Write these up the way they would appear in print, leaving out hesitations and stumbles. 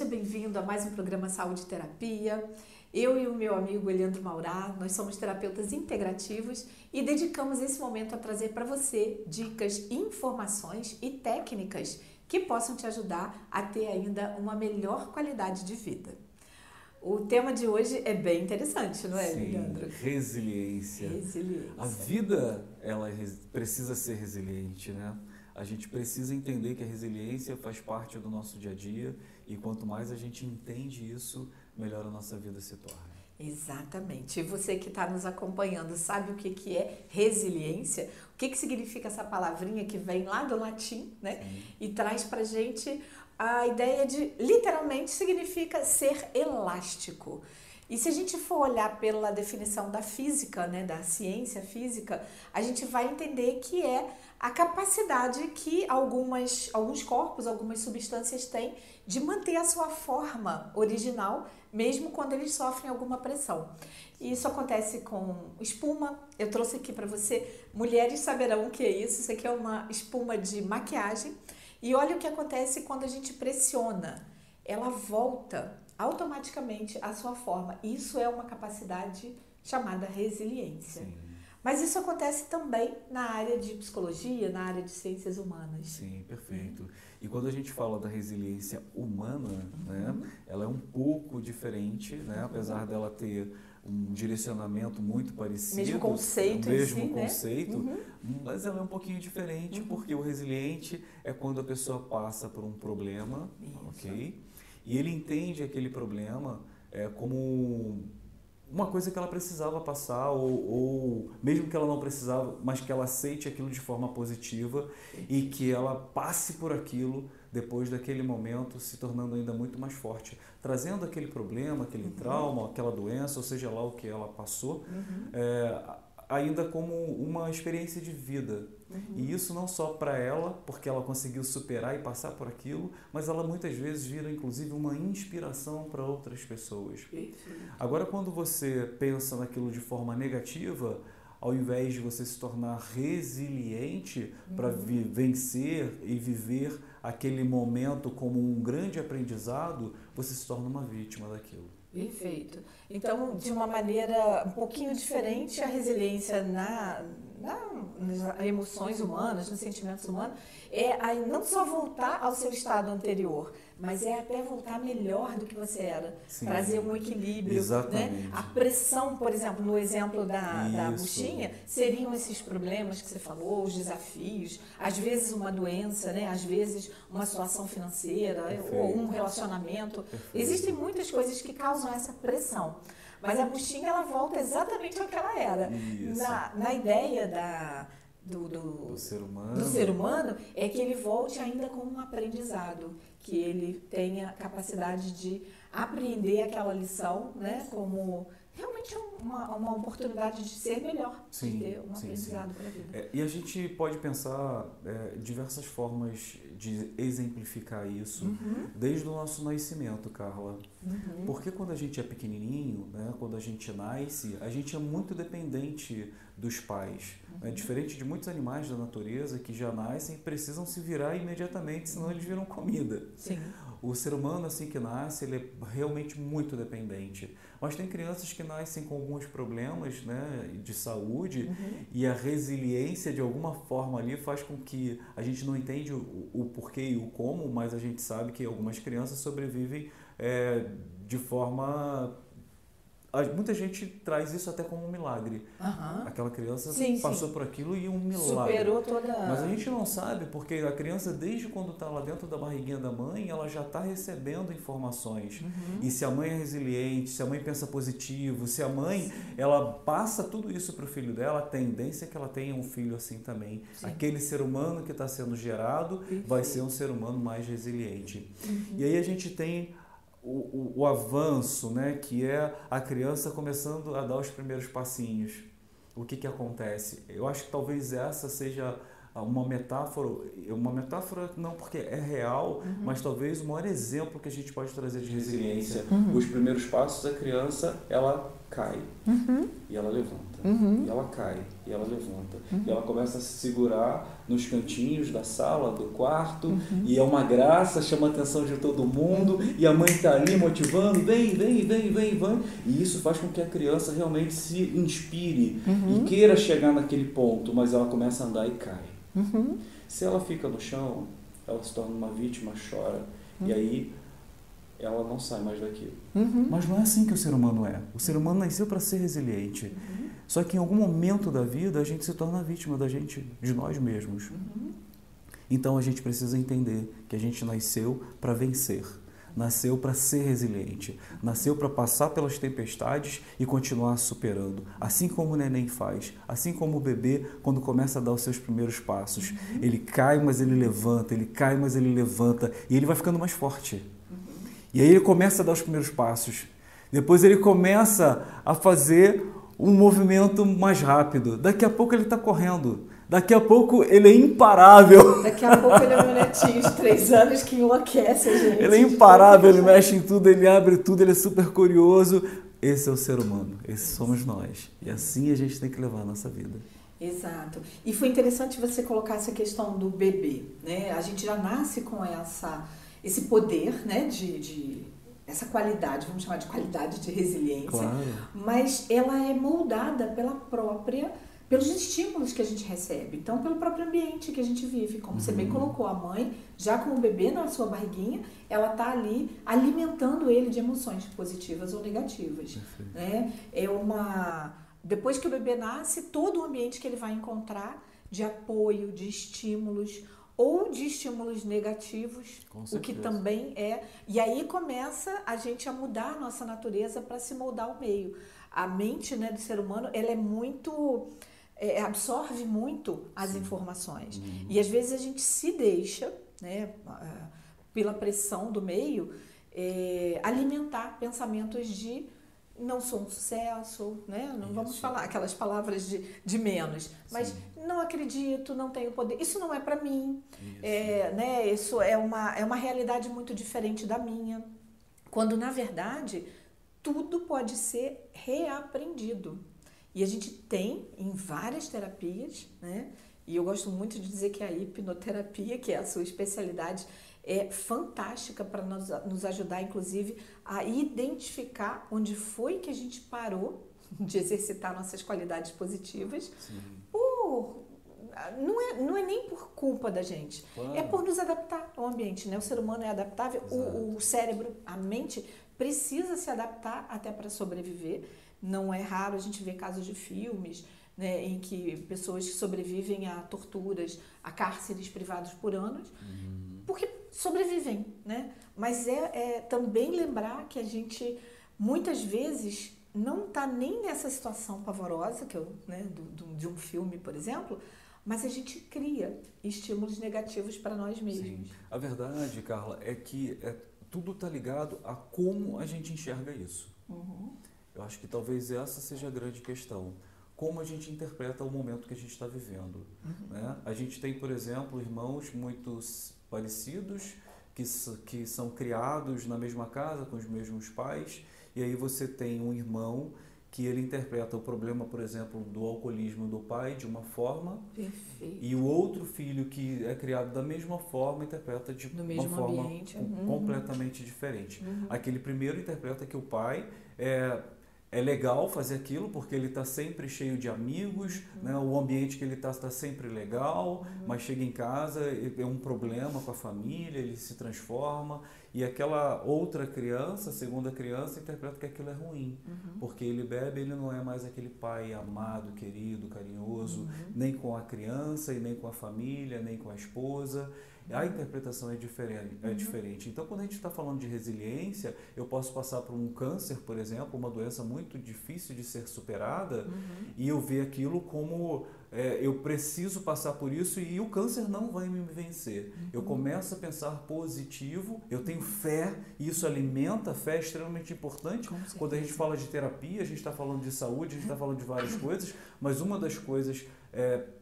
bem-vindo a mais um programa Saúde e Terapia. Eu e o meu amigo Eliandro Maurá, nós somos terapeutas integrativos e dedicamos esse momento a trazer para você dicas, informações e técnicas que possam te ajudar a ter ainda uma melhor qualidade de vida. O tema de hoje é bem interessante, não é, Eliandro? Resiliência. A vida, ela precisa ser resiliente, né? A gente precisa entender que a resiliência faz parte do nosso dia a dia e quanto mais a gente entende isso, melhor a nossa vida se torna. Exatamente. E você que está nos acompanhando sabe o que é resiliência? O que significa essa palavrinha que vem lá do latim, né? Sim. E traz para a gente a ideia de, literalmente, significa ser elástico. E se a gente for olhar pela definição da física, né, da ciência física, a gente vai entender que é a capacidade que alguns corpos, algumas substâncias têm de manter a sua forma original, mesmo quando eles sofrem alguma pressão. E isso acontece com espuma. Eu trouxe aqui para você, mulheres saberão o que é isso. Isso aqui é uma espuma de maquiagem. E olha o que acontece quando a gente pressiona. Ela volta automaticamente à sua forma. Isso é uma capacidade chamada resiliência. Sim. Mas isso acontece também na área de psicologia, na área de ciências humanas. Sim, perfeito. E quando a gente fala da resiliência humana, né, ela é um pouco diferente, né, apesar dela ter um direcionamento muito parecido. Mesmo conceito em si, mesmo conceito, né? Mas ela é um pouquinho diferente, porque o resiliente é quando a pessoa passa por um problema, ok? E ele entende aquele problema como uma coisa que ela precisava passar, ou mesmo que ela não precisava, mas que ela aceite aquilo de forma positiva e que ela passe por aquilo depois daquele momento, se tornando ainda muito mais forte, trazendo aquele problema, aquele trauma, aquela doença, ou seja lá o que ela passou, ainda como uma experiência de vida. E isso não só para ela, porque ela conseguiu superar e passar por aquilo, mas ela muitas vezes vira inclusive uma inspiração para outras pessoas. Agora, quando você pensa naquilo de forma negativa, ao invés de você se tornar resiliente para vencer e viver aquele momento como um grande aprendizado, você se torna uma vítima daquilo. Perfeito. Então, de uma maneira um pouquinho diferente, a resiliência nas emoções humanas, nos sentimentos humanos, é não só voltar ao seu estado anterior, mas é até voltar melhor do que você era. Sim. Trazer um equilíbrio. Exatamente. Né? A pressão, por exemplo, no exemplo da buchinha, seriam esses problemas que você falou, os desafios, às vezes uma doença, né? Às vezes uma situação financeira, ou um relacionamento. Existem muitas coisas que causam essa pressão. Mas a buchinha, ela volta exatamente ao que ela era. Na ideia do ser humano, é que ele volte ainda com um aprendizado, que ele tenha capacidade de apreender aquela lição, né, como realmente uma oportunidade de ser melhor, de ter um aprendizado para a vida. E a gente pode pensar diversas formas de exemplificar isso, desde o nosso nascimento, Carla. Porque quando a gente é pequenininho, né, quando a gente nasce, a gente é muito dependente dos pais. Diferente de muitos animais da natureza que já nascem e precisam se virar imediatamente, senão eles viram comida. Sim. O ser humano, assim que nasce, ele é realmente muito dependente. Mas tem crianças que nascem com alguns problemas, né, de saúde, e a resiliência, de alguma forma ali, faz com que a gente não entende o porquê e o como, mas a gente sabe que algumas crianças sobrevivem de forma... Muita gente traz isso até como um milagre. Aquela criança passou por aquilo e um milagre. Superou toda... Mas a gente não sabe, porque a criança, desde quando está lá dentro da barriguinha da mãe, ela já está recebendo informações. E se a mãe é resiliente, se a mãe pensa positivo, se a mãe ela passa tudo isso para o filho dela, a tendência é que ela tenha um filho assim também. Aquele ser humano que está sendo gerado vai ser um ser humano mais resiliente. E aí a gente tem o avanço, né, que é a criança começando a dar os primeiros passinhos. O que acontece? Eu acho que talvez essa seja uma metáfora não porque é real, mas talvez o maior exemplo que a gente pode trazer de resiliência. Os primeiros passos, a criança, ela cai e ela levanta. e ela cai, e ela levanta. E ela começa a se segurar nos cantinhos da sala, do quarto, e é uma graça, chama a atenção de todo mundo, e a mãe está ali motivando, vem. E isso faz com que a criança realmente se inspire e queira chegar naquele ponto, mas ela começa a andar e cai. Se ela fica no chão, ela se torna uma vítima, chora, e aí ela não sai mais daquilo. Mas não é assim que o ser humano é. O ser humano nasceu para ser resiliente. Só que em algum momento da vida a gente se torna vítima de nós mesmos. Então a gente precisa entender que a gente nasceu para vencer. Nasceu para ser resiliente. Nasceu para passar pelas tempestades e continuar superando. Assim como o neném faz. Assim como o bebê, quando começa a dar os seus primeiros passos. Ele cai, mas ele levanta. Ele cai, mas ele levanta. E ele vai ficando mais forte. E aí ele começa a dar os primeiros passos. Depois ele começa a fazer um movimento mais rápido. Daqui a pouco ele está correndo. Daqui a pouco ele é imparável. Daqui a pouco ele é um netinho de 3 anos que enlouquece a gente. Ele é imparável, ele mexe em tudo, ele abre tudo, ele é super curioso. Esse é o ser humano, esses somos nós. E assim a gente tem que levar a nossa vida. Exato. E foi interessante você colocar essa questão do bebê, né? A gente já nasce com esse poder, né, essa qualidade, vamos chamar de qualidade de resiliência, claro. Mas ela é moldada pelos estímulos que a gente recebe, então pelo próprio ambiente que a gente vive, como você bem colocou, a mãe, já com o bebê na sua barriguinha, ela está ali alimentando ele de emoções positivas ou negativas, né? Depois que o bebê nasce, todo o ambiente que ele vai encontrar de apoio, de estímulos, ou de estímulos negativos, o que também é... E aí começa a gente a mudar a nossa natureza para se moldar ao meio. A mente, né, do ser humano, ela é muito... absorve muito as informações. E às vezes a gente se deixa, né, pela pressão do meio, alimentar pensamentos de não sou um sucesso, né? Não vamos falar aquelas palavras de menos, mas não acredito, não tenho poder, isso não é para mim, né? Isso é uma realidade muito diferente da minha, quando na verdade tudo pode ser reaprendido. E a gente tem em várias terapias, né? E eu gosto muito de dizer que a hipnoterapia, que é a sua especialidade, é fantástica para nos ajudar, inclusive, a identificar onde foi que a gente parou de exercitar nossas qualidades positivas. Não é nem por culpa da gente, é por nos adaptar ao ambiente, né? O ser humano é adaptável, o cérebro, a mente precisa se adaptar até para sobreviver. Não é raro a gente ver casos de filmes, né, em que pessoas que sobrevivem a torturas, a cárceres privados por anos, porque sobrevivem, né? Mas também lembrar que a gente, muitas vezes, não está nem nessa situação pavorosa, né, de um filme, por exemplo, mas a gente cria estímulos negativos para nós mesmos. Sim. A verdade, Carla, é que tudo está ligado a como a gente enxerga isso. Eu acho que talvez essa seja a grande questão. Como a gente interpreta o momento que a gente está vivendo. Né? A gente tem, por exemplo, irmãos muito parecidos, que são criados na mesma casa, com os mesmos pais, e aí você tem um irmão que ele interpreta o problema, por exemplo, do alcoolismo do pai de uma forma, e o outro filho que é criado da mesma forma interpreta de uma forma completamente diferente. Aquele primeiro interpreta que o pai é legal fazer aquilo porque ele está sempre cheio de amigos, né? O ambiente que ele está sempre legal, mas chega em casa, é um problema com a família, ele se transforma, e aquela outra criança, a segunda criança, interpreta que aquilo é ruim, porque ele bebe, ele não é mais aquele pai amado, querido, carinhoso, nem com a criança, e nem com a família, nem com a esposa. A interpretação é diferente. Então, quando a gente está falando de resiliência, eu posso passar por um câncer, por exemplo, uma doença muito difícil de ser superada, e eu ver aquilo como eu preciso passar por isso e o câncer não vai me vencer. Eu começo a pensar positivo, eu tenho fé, e isso alimenta, a fé é extremamente importante. Quando a gente fala de terapia, a gente está falando de saúde, a gente está falando de várias coisas, mas uma das coisas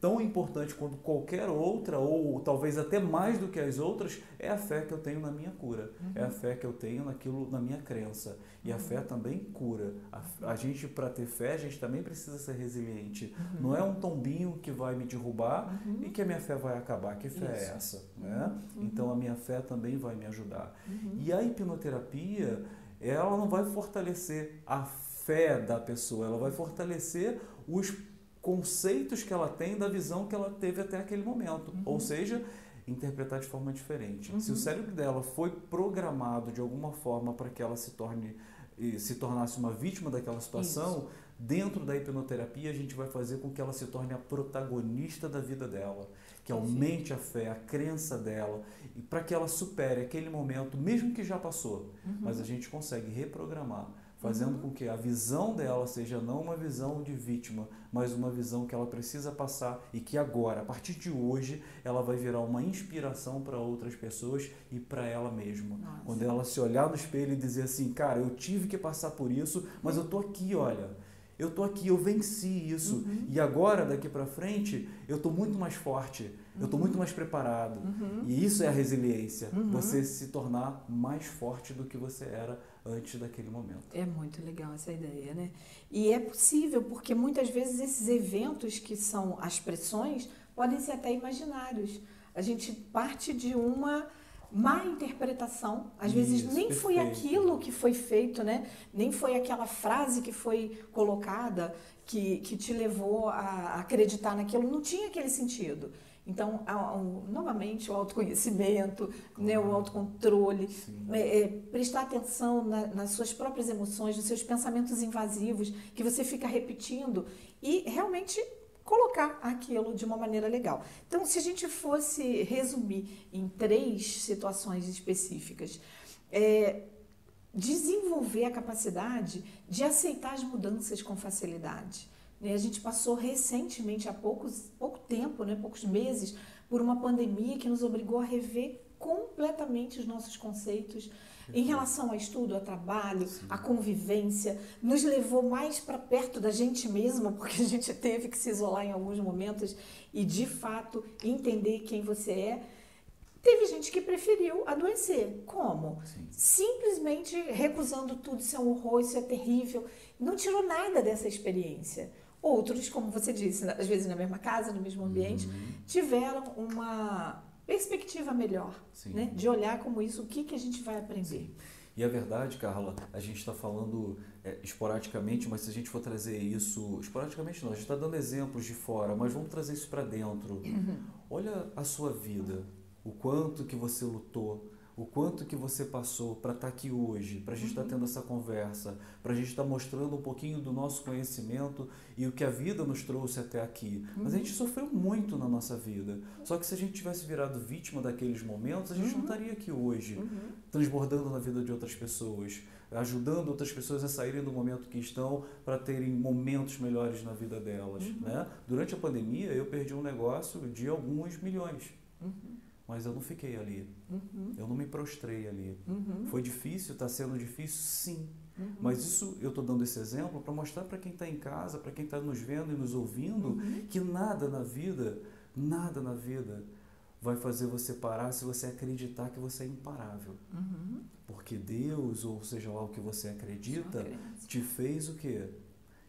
tão importante quanto qualquer outra, ou talvez até mais do que as outras, é a fé que eu tenho na minha cura, é a fé que eu tenho na minha crença. E a fé também cura. A gente, para ter fé, a gente também precisa ser resiliente. Não é um tombinho que vai me derrubar e que a minha fé vai acabar. Que fé é essa? Né? Então a minha fé também vai me ajudar. E a hipnoterapia, ela não vai fortalecer a fé da pessoa, ela vai fortalecer os conceitos que ela tem da visão que ela teve até aquele momento. Ou seja, interpretar de forma diferente. Se o cérebro dela foi programado de alguma forma para que ela se tornasse uma vítima daquela situação, dentro da hipnoterapia a gente vai fazer com que ela se torne a protagonista da vida dela, que aumente a fé, a crença dela, e para que ela supere aquele momento, mesmo que já passou, mas a gente consegue reprogramar, fazendo com que a visão dela seja não uma visão de vítima, mas uma visão que ela precisa passar e que agora, a partir de hoje, ela vai virar uma inspiração para outras pessoas e para ela mesma. Quando ela se olhar no espelho e dizer assim, cara, eu tive que passar por isso, mas eu tô aqui, olha, eu tô aqui, eu venci isso, e agora, daqui para frente, eu tô muito mais forte, eu tô muito mais preparado. E isso é a resiliência, você se tornar mais forte do que você era antes daquele momento. É muito legal essa ideia, né? E é possível, porque muitas vezes esses eventos que são as pressões podem ser até imaginários. A gente parte de uma má interpretação, às vezes nem foi aquilo que foi feito, né? Nem foi aquela frase que foi colocada que te levou a acreditar naquilo, não tinha aquele sentido. Então, novamente, o autoconhecimento, né, o autocontrole, prestar atenção nas suas próprias emoções, nos seus pensamentos invasivos, que você fica repetindo, e realmente colocar aquilo de uma maneira legal. Então, se a gente fosse resumir em 3 situações específicas, desenvolver a capacidade de aceitar as mudanças com facilidade. A gente passou recentemente, há pouco tempo, né, poucos meses, por uma pandemia que nos obrigou a rever completamente os nossos conceitos em relação ao estudo, ao trabalho, à convivência. Nos levou mais para perto da gente mesma, porque a gente teve que se isolar em alguns momentos e, de fato, entender quem você é. Teve gente que preferiu adoecer. Como? Simplesmente recusando tudo, isso é um horror, isso é terrível. Não tirou nada dessa experiência. Outros, como você disse, às vezes na mesma casa, no mesmo ambiente, tiveram uma perspectiva melhor, né? De olhar como isso, o que a gente vai aprender. E a verdade, Carla, a gente está falando esporadicamente, mas se a gente for trazer isso, esporadicamente não, a gente está dando exemplos de fora, mas vamos trazer isso para dentro. Olha a sua vida, o quanto que você lutou, o quanto que você passou para estar aqui hoje, para a gente estar tendo essa conversa, para a gente estar mostrando um pouquinho do nosso conhecimento e o que a vida nos trouxe até aqui. Mas a gente sofreu muito na nossa vida. Só que se a gente tivesse virado vítima daqueles momentos, a gente não estaria aqui hoje, transbordando na vida de outras pessoas, ajudando outras pessoas a saírem do momento que estão para terem momentos melhores na vida delas. Né? Durante a pandemia, eu perdi um negócio de alguns milhões. Mas eu não fiquei ali, eu não me prostrei ali. Foi difícil, está sendo difícil, sim. Mas isso, eu estou dando esse exemplo para mostrar para quem está em casa, para quem está nos vendo e nos ouvindo, que nada na vida vai fazer você parar se você acreditar que você é imparável. Porque Deus, ou seja lá o que você acredita, te fez o quê?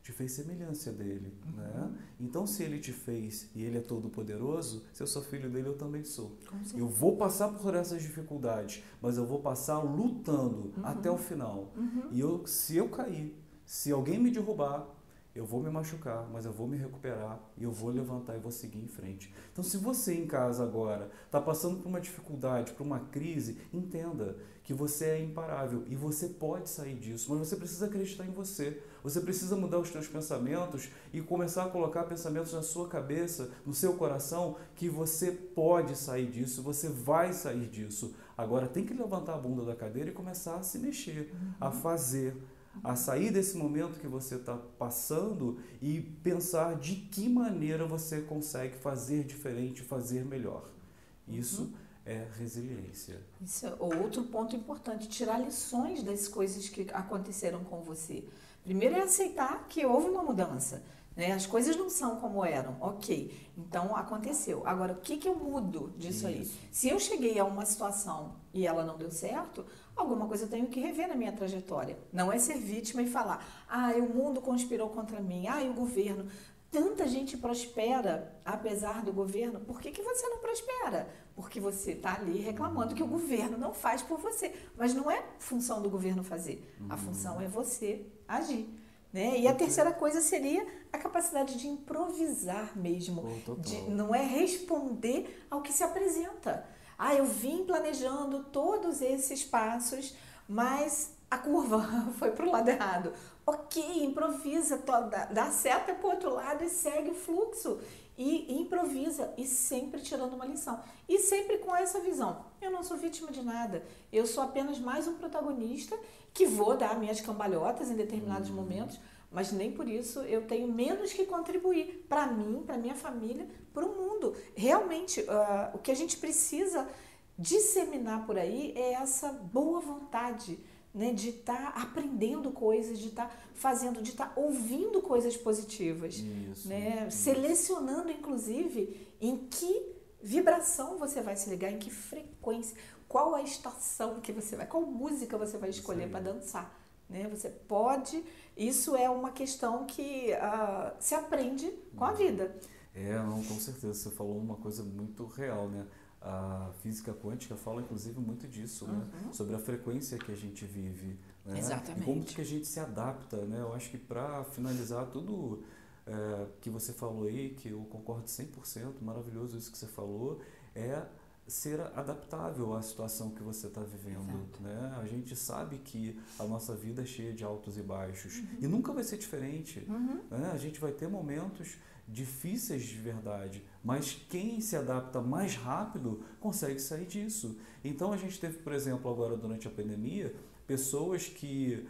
Te fez semelhança dele, né? Então, se ele te fez e ele é todo poderoso, se eu sou filho dele, eu também sou. Eu vou passar por essas dificuldades, mas eu vou passar lutando até o final. E se eu cair, se alguém me derrubar, eu vou me machucar, mas eu vou me recuperar e eu vou levantar e vou seguir em frente. Então, se você em casa agora está passando por uma dificuldade, por uma crise, entenda que você é imparável e você pode sair disso, mas você precisa acreditar em você. Você precisa mudar os seus pensamentos e começar a colocar pensamentos na sua cabeça, no seu coração, que você pode sair disso, você vai sair disso. Agora tem que levantar a bunda da cadeira e começar a se mexer, a fazer, a sair desse momento que você está passando e pensar de que maneira você consegue fazer diferente, fazer melhor. Isso é resiliência. Isso é outro ponto importante, tirar lições das coisas que aconteceram com você. Primeiro é aceitar que houve uma mudança, né? As coisas não são como eram, ok, então aconteceu. Agora, o que eu mudo disso aí? Se eu cheguei a uma situação e ela não deu certo, alguma coisa eu tenho que rever na minha trajetória. Não é ser vítima e falar, o mundo conspirou contra mim, o governo. Tanta gente prospera apesar do governo, por que você não prospera? Porque você está ali reclamando que o governo não faz por você. Mas não é função do governo fazer, a função é você agir. Né? E a terceira coisa seria a capacidade de improvisar mesmo, não é responder ao que se apresenta. Eu vim planejando todos esses passos, mas a curva foi para o lado errado. Ok, improvisa, dá seta para o outro lado e segue o fluxo. E improvisa, e sempre tirando uma lição. E sempre com essa visão. Eu não sou vítima de nada. Eu sou apenas mais um protagonista que vou dar minhas cambalhotas em determinados momentos, mas nem por isso eu tenho menos que contribuir para mim, para minha família, para o mundo. Realmente, o que a gente precisa disseminar por aí é essa boa vontade, né, de estar aprendendo coisas, de estar fazendo, de estar ouvindo coisas positivas, né, selecionando inclusive em que vibração você vai se ligar, em que frequência, qual a estação que você vai, qual música você vai escolher para dançar, né? Você pode, isso é uma questão que se aprende com a vida. Não, com certeza, você falou uma coisa muito real, né? A física quântica fala, inclusive, muito disso, né? Sobre a frequência que a gente vive, né? Exatamente. E como que a gente se adapta, né? Eu acho que para finalizar tudo que você falou aí, que eu concordo 100%, maravilhoso isso que você falou, é ser adaptável à situação que você está vivendo, né? A gente sabe que a nossa vida é cheia de altos e baixos e nunca vai ser diferente, né? A gente vai ter momentos difíceis de verdade, mas quem se adapta mais rápido consegue sair disso. Então a gente teve, por exemplo, agora durante a pandemia, pessoas que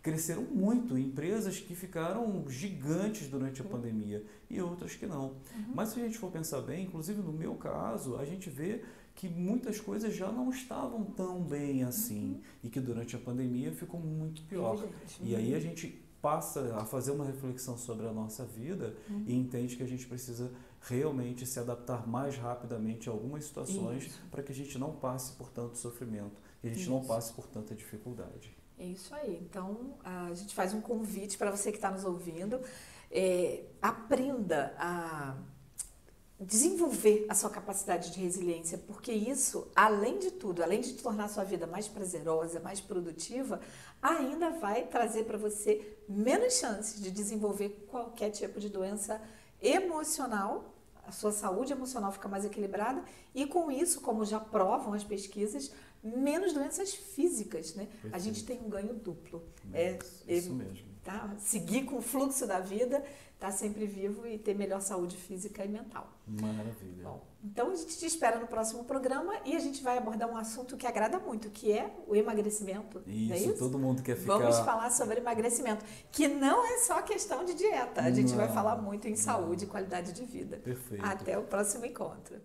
cresceram muito, empresas que ficaram gigantes durante a pandemia e outras que não. Mas se a gente for pensar bem, inclusive no meu caso, a gente vê que muitas coisas já não estavam tão bem assim e que durante a pandemia ficou muito pior. E aí a gente passa a fazer uma reflexão sobre a nossa vida e entende que a gente precisa realmente se adaptar mais rapidamente a algumas situações para que a gente não passe por tanto sofrimento, que a gente não passe por tanta dificuldade. É isso aí. Então, a gente faz um convite para você que está nos ouvindo. Aprenda a desenvolver a sua capacidade de resiliência, porque isso, além de tudo, além de tornar a sua vida mais prazerosa, mais produtiva, ainda vai trazer para você menos chances de desenvolver qualquer tipo de doença emocional. A sua saúde emocional fica mais equilibrada e com isso, como já provam as pesquisas, menos doenças físicas, né? Perfeito. A gente tem um ganho duplo. Isso mesmo. Tá? Seguir com o fluxo da vida, estar sempre vivo e ter melhor saúde física e mental. Maravilha. Bom, então a gente te espera no próximo programa e a gente vai abordar um assunto que agrada muito, que é o emagrecimento. Isso, não é isso? Todo mundo quer ficar... Vamos falar sobre emagrecimento, que não é só questão de dieta. A gente vai falar muito em saúde e qualidade de vida. Perfeito. Até o próximo encontro.